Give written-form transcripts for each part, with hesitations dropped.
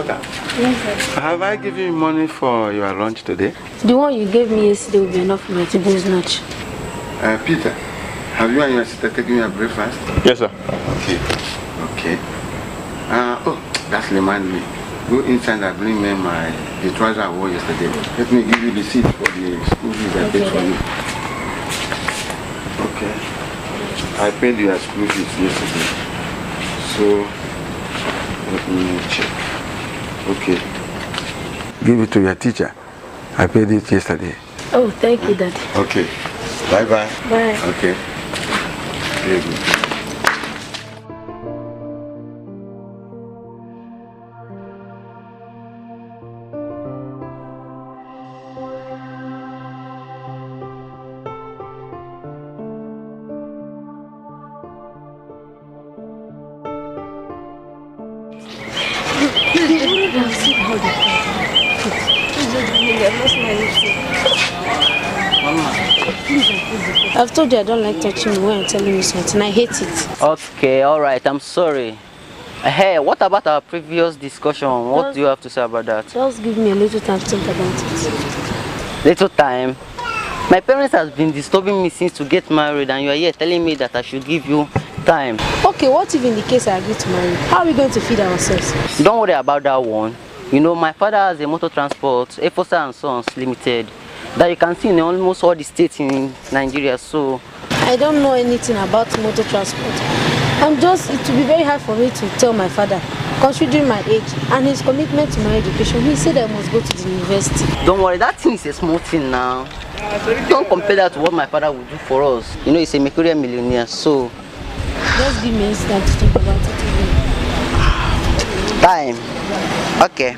daughter. Yes, sir. Have I given you money for your lunch today? The one you gave me yesterday will be enough for me to do lunch. Peter, have you and your sister taken your breakfast? Yes, sir. Okay. Oh, that reminds me. Go inside and bring me the trouser I wore yesterday. Let me give you the seat for the school fees I paid for you. Okay. I paid your school fees yesterday. So, let me check. Okay. Give it to your teacher. I paid it yesterday. Oh, thank you, Daddy. Okay. Bye-bye. Bye. Okay. Very good. I've told you I don't like touching you when you're telling me something. I hate it. Okay, alright, I'm sorry. Hey, what about our previous discussion? What do you have to say about that? Just give me a little time to think about it. Little time? My parents have been disturbing me since to get married, and you are here telling me that I should give you time. Okay, what if in the case I agree to marry? How are we going to feed ourselves? Don't worry about that one. You know, my father has a motor transport, Efosa and Sons Limited, that you can see in almost all the states in Nigeria. So I don't know anything about motor transport. It will be very hard for me to tell my father, considering my age and his commitment to my education. He said I must go to the university. Don't worry, that thing is a small thing now. Don't compare that to what my father would do for us. You know, he's a Mercurian millionaire, so just give me time to think about it again. Time. Okay.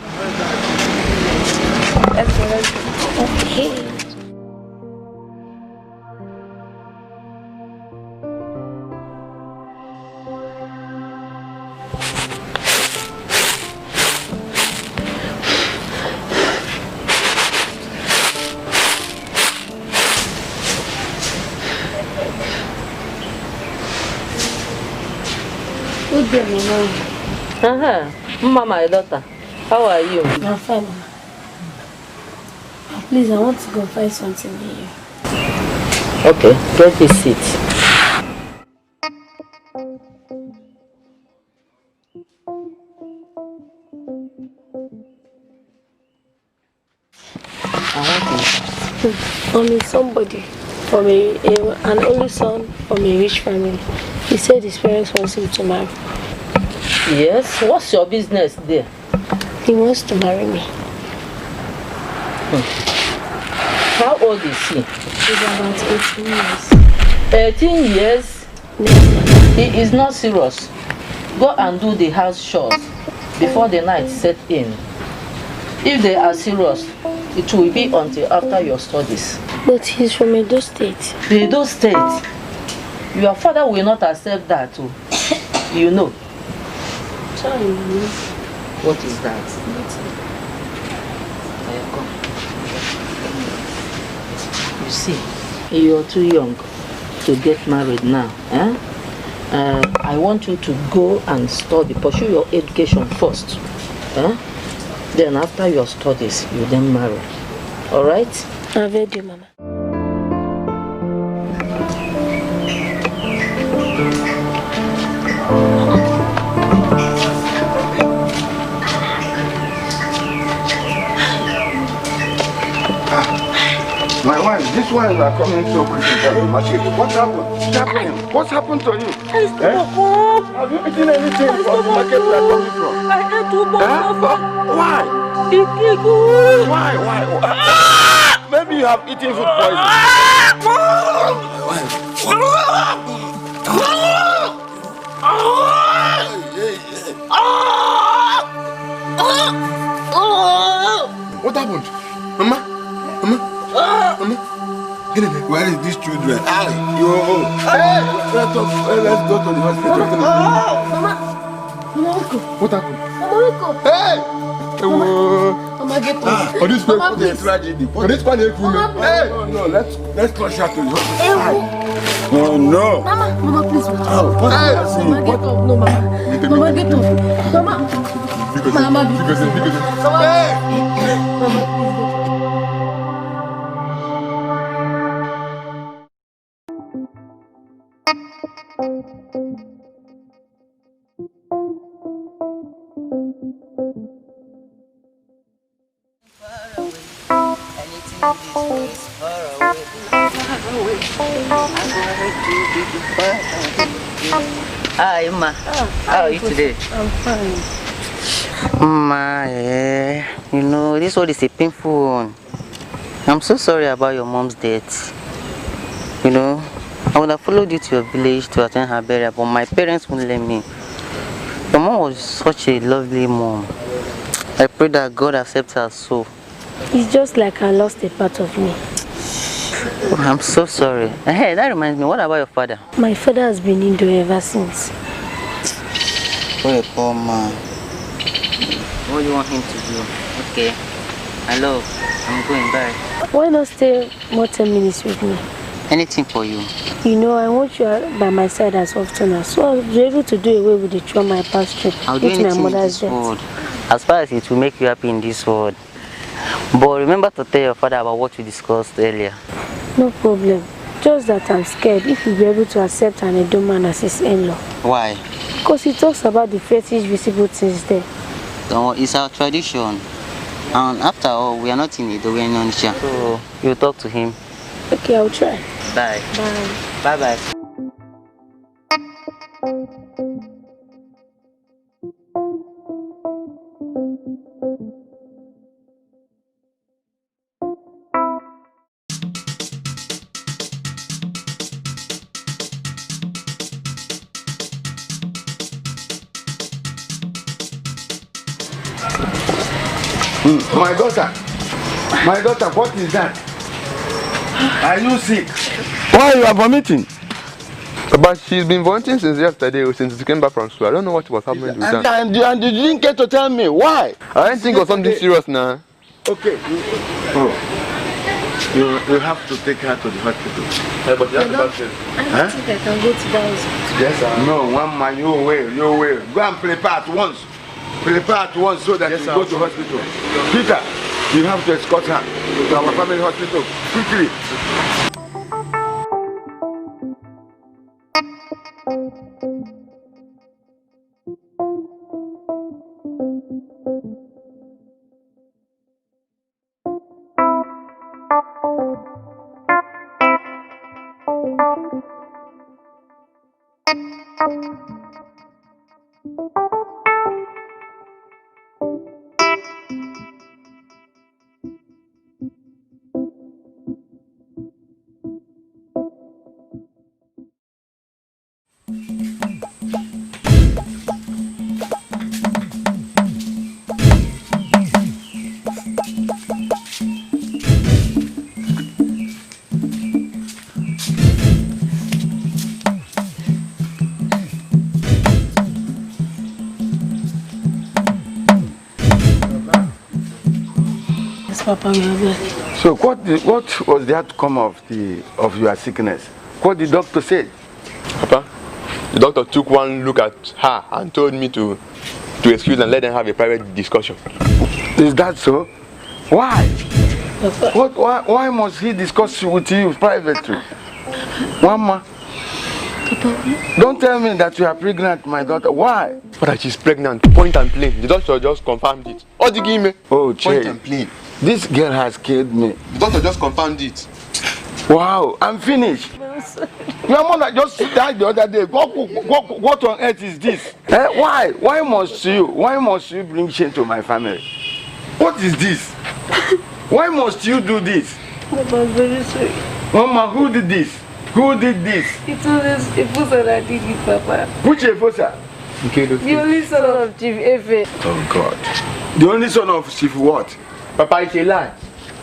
Okay. Good day, Mama. Mama, my daughter. How are you? I'm fine. Please, I want to go find something here. Okay, get this seat. Somebody from an only son from a rich family. He said his parents want him to marry. Yes? What's your business there? He wants to marry me. How old is he? He's about 18 years. 18 years? He is not serious. Go and do the house chores before the night set in. If they are serious, it will be until after your studies. But he's from Edo State. Edo State? Your father will not accept that too. You know. Sorry, Mommy. What is that? You see, you're too young to get married now. Eh? I want you to go and study, pursue your education first. Eh? Then after your studies, you then marry. Alright? I've heard you, Mama. My wife, these ones are coming so quick into the market. What's happened? What's happened to you? Have you eaten anything from the market we are coming from? I ate two balls of Why? Why? Maybe you have eaten food poison. What happened? Mama? Where is these children? Hey! Let's go to the hospital. Mama! What happened? Mama, Hey! Mama, get up. For this people, there's tragedy. For this one, hey! No, let's rush her to the hospital. Oh no! Mama, please. Mama, get up. No, Mama. Mama, get up. Mama. Mama, Hi, Ma. How are you today? I'm fine. Ma, you know, this one is a painful one. I'm so sorry about your mom's death. You know, I would have followed you to your village to attend her burial, but my parents wouldn't let me. Your mom was such a lovely mom. I pray that God accepts her soul. It's just like I lost a part of me. Oh, I'm so sorry. Hey, that reminds me, what about your father? My father has been indoor ever since. Oh, a poor man. What do you want him to do? Okay. I love. I'm going back. Why not stay more 10 minutes with me? Anything for you. You know, I want you by my side as often as so I'll be able to do away with the trauma I passed through. I'll do anything in this world. As far as it will make you happy in this world. But remember to tell your father about what we discussed earlier. No problem. Just that I'm scared if you'll be able to accept an Edo man as his in-law. Why? Because he talks about the fetish visible things there. So it's our tradition. And after all, we are not in Edo, we are in Onitsha. So you talk to him. Okay, I'll try. Bye. Bye. Bye-bye. My daughter, what is that? Are you sick? Why you are vomiting? But she's been vomiting since yesterday, since she came back from school. I don't know what was happening with her. And you didn't get to tell me why? I didn't think of something serious now. Okay. You have to take her to the hospital. Yeah, but you have to pass it. I don't think I can go to that hospital. Yes, sir. No, one man, you wait. Go and prepare at once. Prepare at once so that you go to hospital. Peter, you have to escort her to our family hospital quickly. Papa, we are back. So what was the outcome of your sickness? What the doctor said? Papa, the doctor took one look at her and told me to excuse and let them have a private discussion. Is that so? Why? Papa. Why must he discuss with you privately? Mama, don't tell me that you are pregnant, my daughter. Why? But she's pregnant, point and plain. The doctor just confirmed it. Oh, the give me. Oh, point and plain. This girl has killed me. The doctor just confirmed it. Wow, I'm finished. Your mother just died the other day. What on earth is this? Why? Why must you bring shame to my family? What is this? Why must you do this? Papa, I'm very sorry. Mama, who did this? Who did this? It was Efosa that did it, Papa. Which Efosa? The only son of Chief Efe. Oh God. The only son of Chief what? Papa, it's a lie.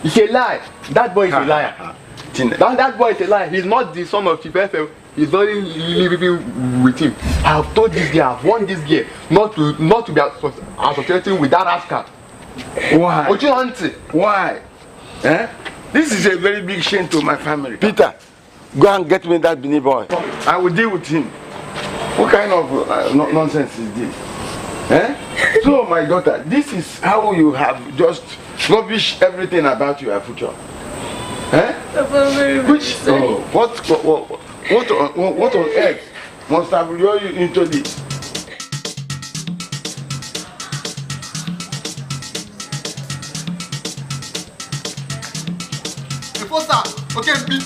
It's a lie. That boy is a liar. That boy is a liar. He's not the son of Chief Efe. He's only living with him. I have told this girl, I've warned this girl not to be associating with that rascal. Why? Why? This is a very big shame to my family. Peter, go and get me that Benin boy. I will deal with him. What kind of nonsense is this? Eh? So, my daughter, this is how you have just rubbish everything about your future. Eh? Which, what on earth must have lured you into this? Okay, B.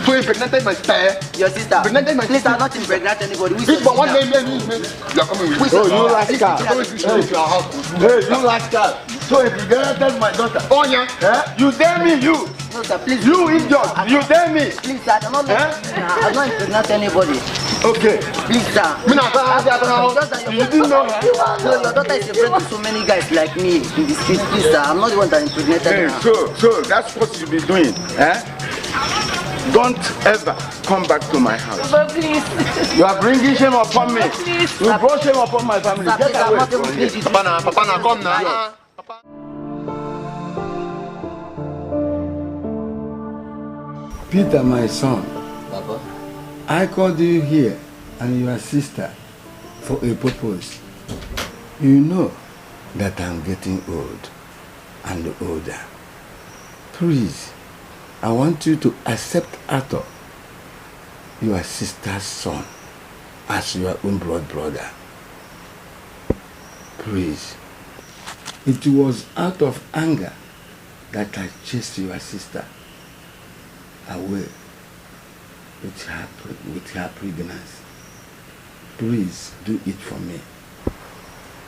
So you impregnated my sister? Your sister. Impregnated my Please, sister? I'm not impregnate anybody. This one name. You are coming with me. Oh, you rascal. Coming to your house. Hey, you rascal. So if you impregnated my daughter. Oh, yeah. Eh? You dare me, you. No, sir, please. You idiot. You dare me. Please, sir, I'm not impregnate anybody. Okay. Please, sir. You didn't know her? No, your daughter is a friend to so many guys like me in the street. Please, sir, I'm not the one that impregnated Hey, her. so that's what you be doing. Eh? Don't ever come back to my house. Papa, please. You are bringing shame upon me. Please. You brought shame upon my family. Sir, Get please, I'm away not from able to here. please you. Papa, now come now. Peter, my son, Papa, I called you here and your sister for a purpose. You know that I'm getting old and older. Please, I want you to accept Arthur, your sister's son, as your own blood brother. Please. It was out of anger that I chased your sister away with her pregnancy. Please do it for me.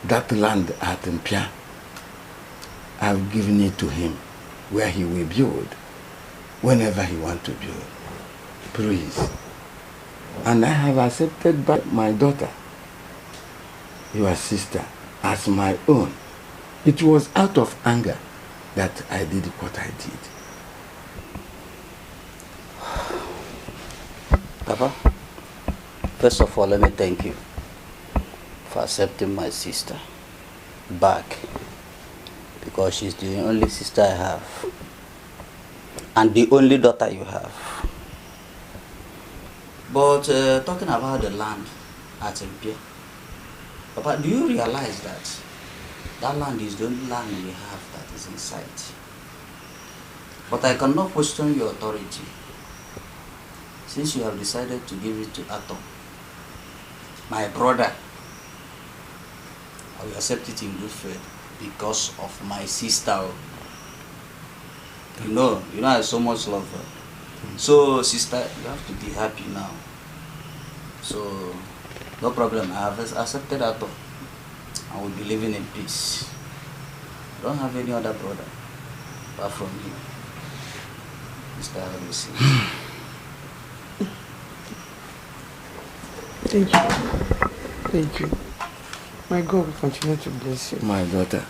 That land at Mpia, I've given it to him where he will build whenever he wants to build. Please. And I have accepted by my daughter, your sister, as my own. It was out of anger that I did what I did. Papa, first of all, let me thank you for accepting my sister back, because she's the only sister I have and the only daughter you have. But talking about the land at Mpia, Papa, do you realize that that land is the only land we have that is in sight? But I cannot question your authority, since you have decided to give it to Atom, my brother. I will accept it in good faith because of my sister. You know I so much love her. So sister, you have to be happy now. So no problem, I have accepted Atom. I will be living in peace. I don't have any other brother apart from you. Mr. Alici. Thank you. Thank you. My God will continue to bless you. My daughter,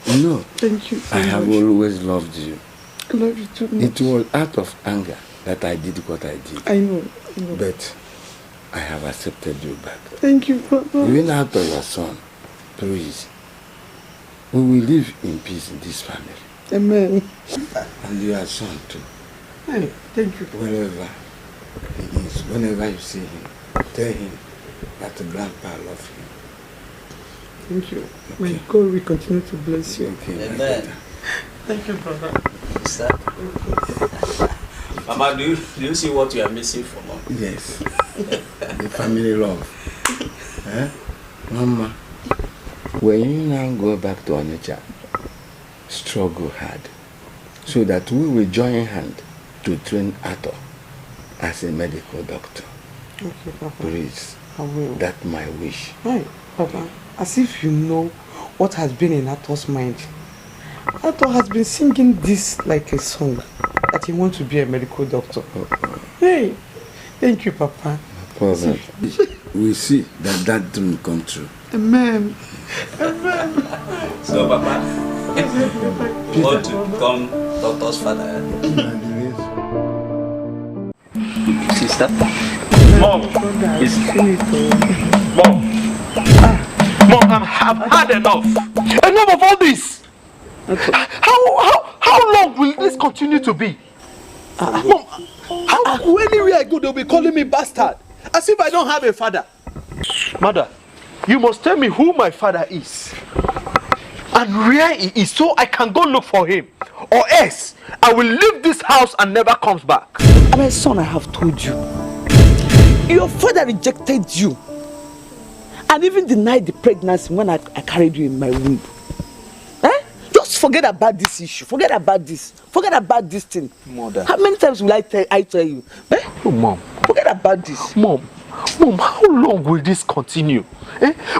you know, Thank you so I have much. always loved you. I love you too much. It was out of anger that I did what I did. I know. But I have accepted you back. Thank you, Papa. Even after your son, please, we will live in peace in this family. Amen. And your son too. Hey, thank you. Wherever he is, whenever you see him, tell him that the grandpa loves him. Thank you. My God will continue to bless you. Okay, Amen. Thank you, brother. Sister. Mama, do you see what you are missing from Mom? Yes. The family love. Eh? Mama, when you now go back to Onitsha, struggle hard so that we will join hand to train Arthur as a medical doctor. Okay, Papa. Please. I will. That's my wish. Hi, Papa. As if you know what has been in Arthur's mind. Arthur has been singing this like a song, that he wants to be a medical doctor. Hey, thank you, Papa. No problem. We see that dream come true. Amen. Amen. So, Papa, you want to become doctor's father? Sister? Mom, Mom, I've had enough. Enough of all this. How long will this continue to be? Mom, Anywhere I go, they'll be calling me bastard. As if I don't have a father. Mother, you must tell me who my father is. And where he is, so I can go look for him. Or else, I will leave this house and never comes back. My son, I have told you. Your father rejected you. And even denied the pregnancy when I carried you in my womb. Just forget about this issue. Forget about this. Forget about this thing. Mother. How many times will I tell you? Oh, Mom. Forget about this. Mom, how long will this continue?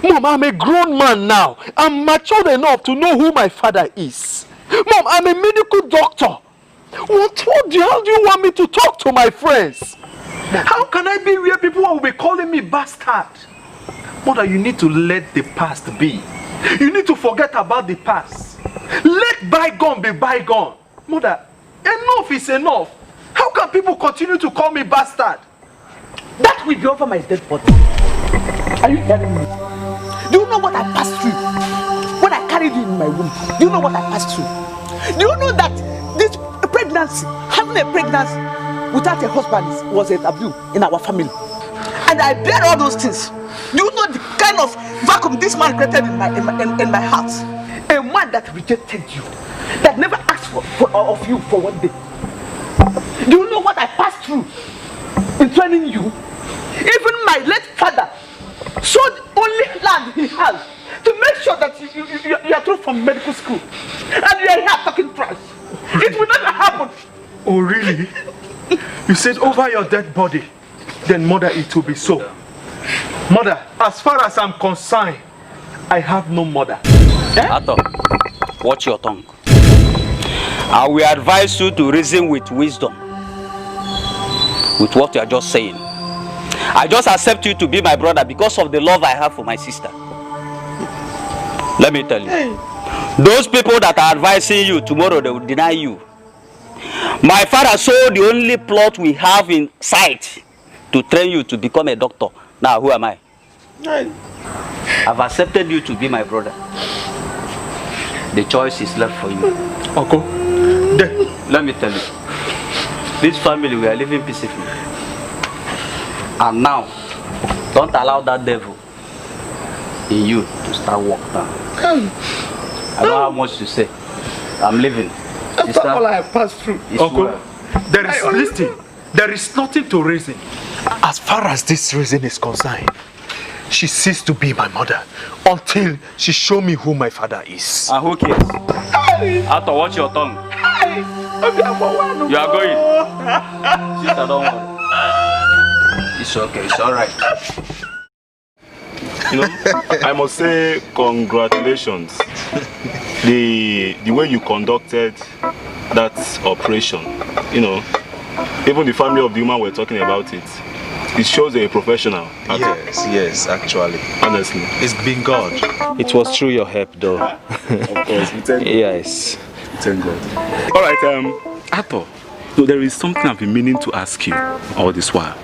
Mom, I'm a grown man now. I'm matured enough to know who my father is. Mom, I'm a medical doctor. What the hell do you want me to talk to my friends? How can I be where people will be calling me bastard? Mother, you need to let the past be. You need to forget about the past. Let bygone be bygone. Mother, enough is enough. How can people continue to call me bastard? That will be over my dead body. Are you hearing me? Do you know what I passed through when I carried you in my womb? Do you know what I passed through? Do you know that this pregnancy, having a pregnancy without a husband was a taboo in our family? And I bear all those things. Do you know the kind of vacuum this man created in my heart? A man that rejected you, that never asked of you for one day. Do you know what I passed through in training you? Even my late father sold only land he has to make sure that you are through from medical school. And you are here talking trash. It will never happen. Oh, really? You said over your dead body. Then, Mother, it will be so. Mother, as far as I'm concerned, I have no mother. Ato, watch your tongue. I will advise you to reason with wisdom. With what you are just saying. I just accept you to be my brother because of the love I have for my sister. Let me tell you. Those people that are advising you, tomorrow they will deny you. My father saw the only plot we have in sight to train you to become a doctor. Now, who am I? I've accepted you to be my brother. The choice is left for you. Uncle, let me tell you. This family, we are living peacefully. And now, don't allow that devil in you to start work now. I don't have much to say. I'm leaving. After all I have passed through. Uncle, well. There is nothing to reason. As far as this reason is concerned, she ceased to be my mother until she showed me who my father is. And who cares? After watch your tongue. You are going. Sister, don't worry. It's okay, it's alright. You know, I must say congratulations. The way you conducted that operation, you know, even the family of the woman were talking about it. It shows a professional. Yes, actually. Honestly. It's been God. It was through your help, though. Of course, we thank God. Yes. Thank God. Alright, Ato, so there is something I've been meaning to ask you all this while.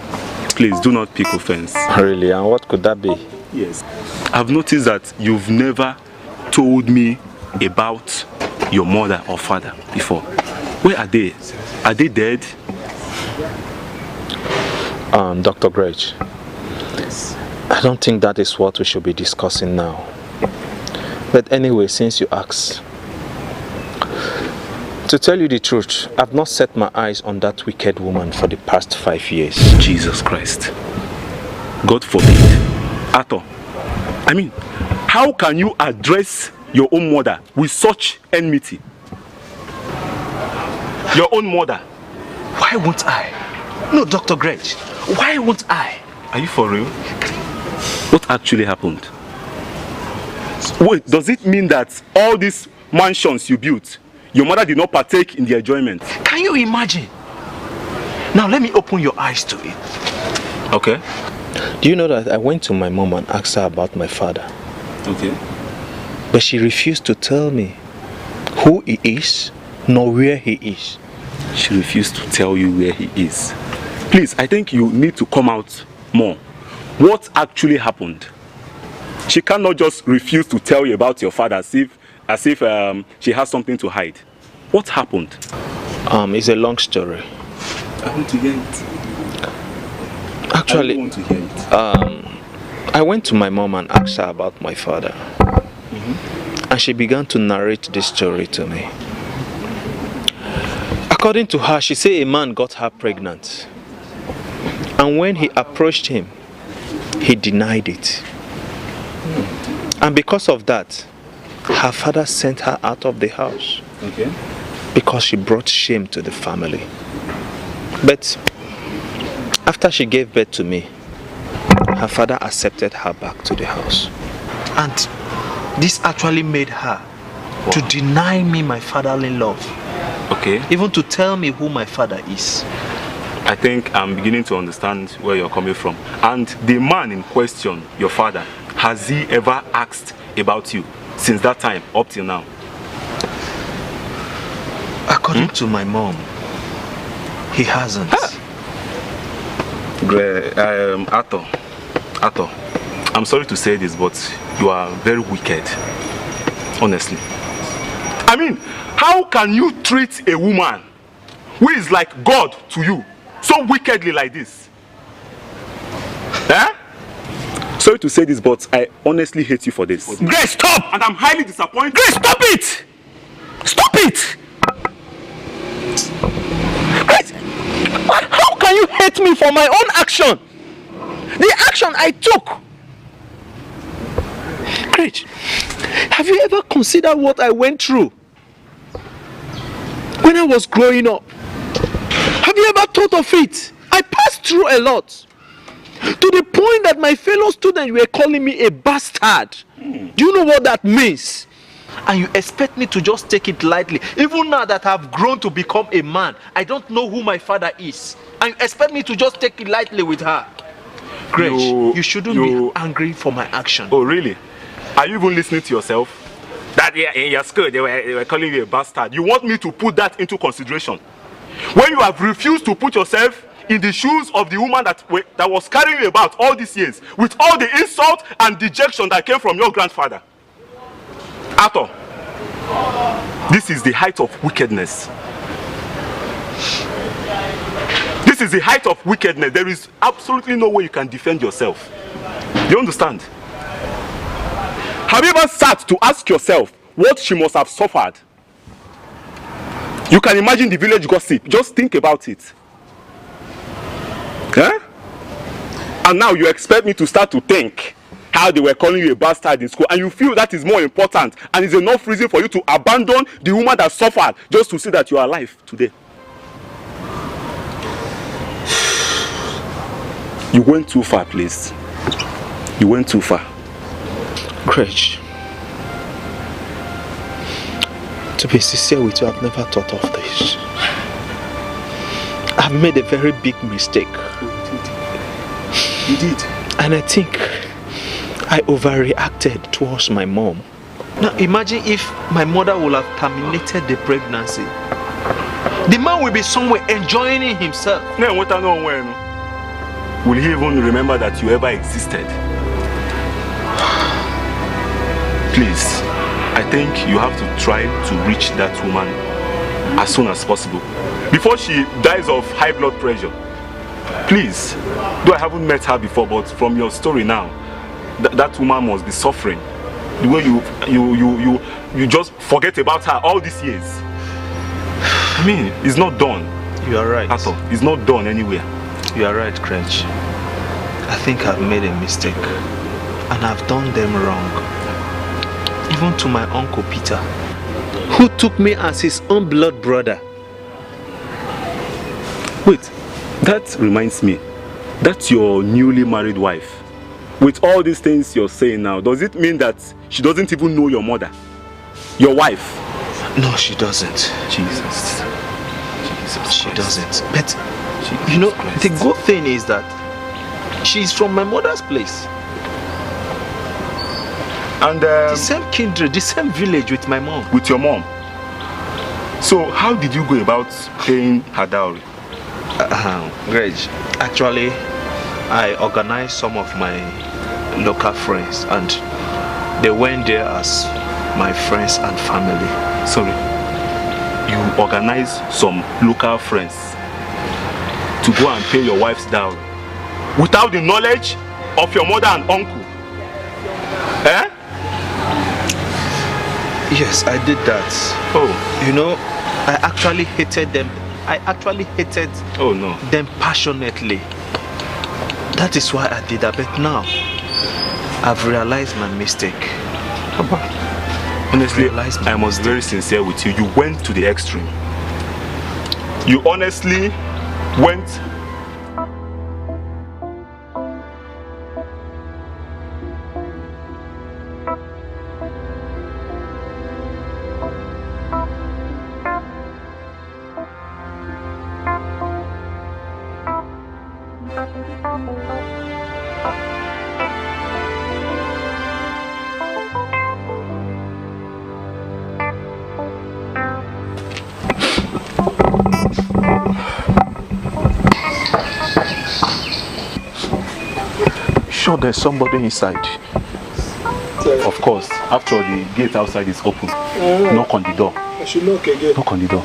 Please do not pick offense. Really? And what could that be? Yes. I've noticed that you've never told me about your mother or father before. Where are they? Are they dead? Dr. Greg, I don't think that is what we should be discussing now. But anyway, since you asked, to tell you the truth, I've not set my eyes on that wicked woman for the past 5 years. Jesus Christ. God forbid. Ato, I mean, how can you address your own mother with such enmity? Your own mother. Why won't I? No, Dr. Greg, why won't I? Are you for real? What actually happened? Wait, does it mean that all these mansions you built, your mother did not partake in the enjoyment? Can you imagine? Now let me open your eyes to it. Okay. Do you know that I went to my mom and asked her about my father? Okay. But she refused to tell me who he is, nor where he is. She refused to tell you where he is. Please, I think you need to come out more. What actually happened? She cannot just refuse to tell you about your father as if she has something to hide. What happened? It's a long story. I want to hear it. Actually, I want to hear it. I went to my mom and asked her about my father. And she began to narrate this story to me. According to her, she said a man got her pregnant. And when he approached him, he denied it. And because of that, her father sent her out of the house. Okay. Because she brought shame to the family. But after she gave birth to me, her father accepted her back to the house. And this actually made her to deny me my fatherly love. Okay. Even to tell me who my father is. I think I'm beginning to understand where you're coming from. And the man in question, your father, has he ever asked about you since that time up till now? According to my mom, he hasn't. Arthur, I'm sorry to say this, but you are very wicked. Honestly. I mean, how can you treat a woman who is like God to you so wickedly like this? Eh? Sorry to say this, but I honestly hate you for this. Grace, stop! And I'm highly disappointed. Grace, stop it! Stop it! Grace, how can you hate me for my own action? The action I took. Grace, have you ever considered what I went through when I was growing up? Have you ever thought of it? I passed through a lot. To the point that my fellow students were calling me a bastard. Do you know what that means? And you expect me to just take it lightly? Even now that I've grown to become a man, I don't know who my father is. And you expect me to just take it lightly with her? Grace, you shouldn't be angry for my action. Oh, really? Are you even listening to yourself? That in your school, they were calling you a bastard. You want me to put that into consideration? When you have refused to put yourself in the shoes of the woman that was carrying you about all these years, with all the insult and dejection that came from your grandfather. Arthur, this is the height of wickedness. This is the height of wickedness. There is absolutely no way you can defend yourself. Do you understand? Have you ever sat to ask yourself what she must have suffered? You can imagine the village gossip. Just think about it. Huh? And now you expect me to start to think how they were calling you a bastard in school, and you feel that is more important and is enough reason for you to abandon the woman that suffered just to see that you are alive today. You went too far, please. You went too far. Grace, to be sincere with you, I've never thought of this. I've made a very big mistake. You did. And I think I overreacted towards my mom. Now imagine if my mother would have terminated the pregnancy. The man will be somewhere enjoying it himself. Will he even remember that you ever existed? Please, I think you have to try to reach that woman as soon as possible, before she dies of high blood pressure. Please, though I haven't met her before, but from your story now, that woman must be suffering. The way you just forget about her all these years. I mean, it's not done. You are right. At all. It's not done anywhere. You are right, Crench. I think I've made a mistake. And I've done them wrong. Even to my Uncle Peter, who took me as his own blood brother. Wait, that reminds me. That's your newly married wife. With all these things you're saying now, does it mean that she doesn't even know your mother? Your wife? No, she doesn't. Jesus she doesn't. But, you know, the good thing is that she's from my mother's place. And the same kindred, the same village with my mom. With your mom? So how did you go about paying her dowry? Greg, actually, I organized some of my local friends and they went there as my friends and family. Sorry, you organized some local friends? to go and pay your wife's dowry without the knowledge of your mother and uncle? Eh? Yes, I did that. Oh. You know, I actually hated them. I actually hated them passionately. That is why I did that. But now, I've realized my mistake. Honestly, I was very sincere with you. You went to the extreme. You honestly went. Sure, there's somebody inside. Of course, after the gate outside is open, knock on the door. I should knock again. Knock on the door.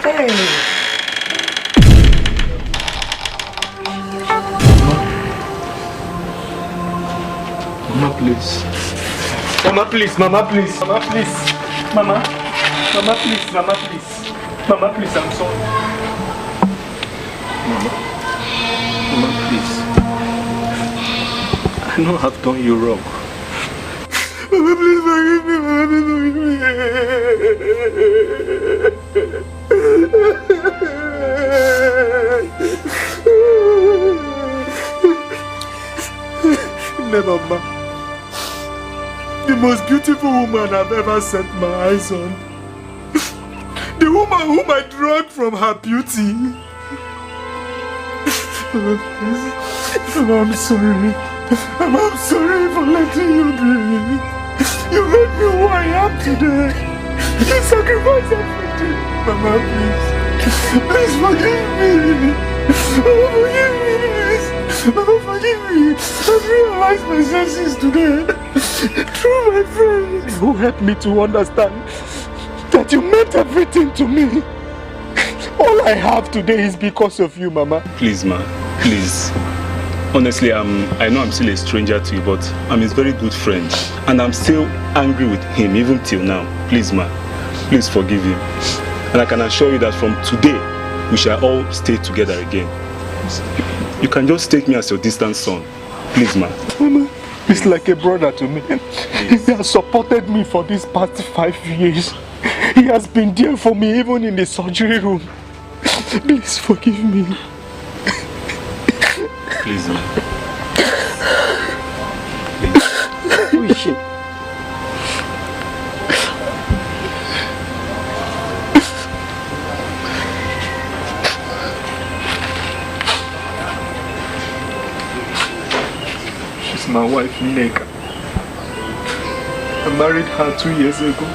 Hey. Mama, please. Mama, please. Mama, please. Mama, please. Mama. Mama, please. Mama, please. Mama, please. I'm sorry. Mama. Mama, please. I know I've done you wrong. Mama, please forgive me. Mama, please forgive me. Never mind. The most beautiful woman I've ever set my eyes on. The woman whom I dragged from her beauty. Mama, please. Mama, I'm sorry. Mama, I'm sorry for letting you be. You made me who I am today. You sacrificed everything. Mama, please. Please forgive me. Mama, forgive me, please. Mama, forgive me. I've realized my senses today. Through my friends who helped me to understand that you meant everything to me. All I have today is because of you, Mama. Please, ma. Please. Honestly, I know I'm still a stranger to you, but I'm his very good friend. And I'm still angry with him, even till now. Please, ma. Please forgive him. And I can assure you that from today, we shall all stay together again. You can just take me as your distant son. Please, ma. Mama, he's like a brother to me. He has supported me for these past 5 years. He has been there for me even in the surgery room. Please forgive me. Please, man. Who is she? She's my wife, Nneka. I married her 2 years ago.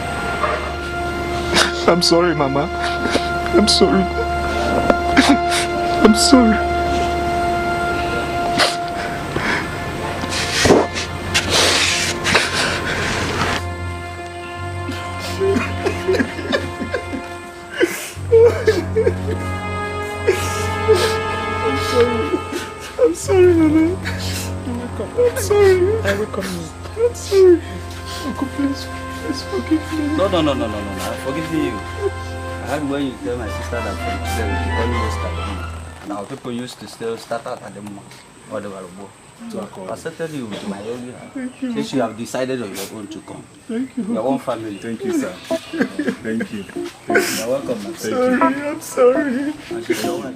I'm sorry, Mama. I'm sorry. I'm sorry. I'm sorry, Mama. I'm sorry. I will come in. I'm sorry. Uncle, please forgive me. No. I'm forgiving you. I heard when you tell my sister that from today we should call you yesterday. And our people used to still start out at the moment. Or the Warubo. So I accepted you to my own heart. Since you have decided on your own to come. Thank you. Your own family. Thank you, sir. Thank you. You're welcome. I'm sorry. And she's your wife.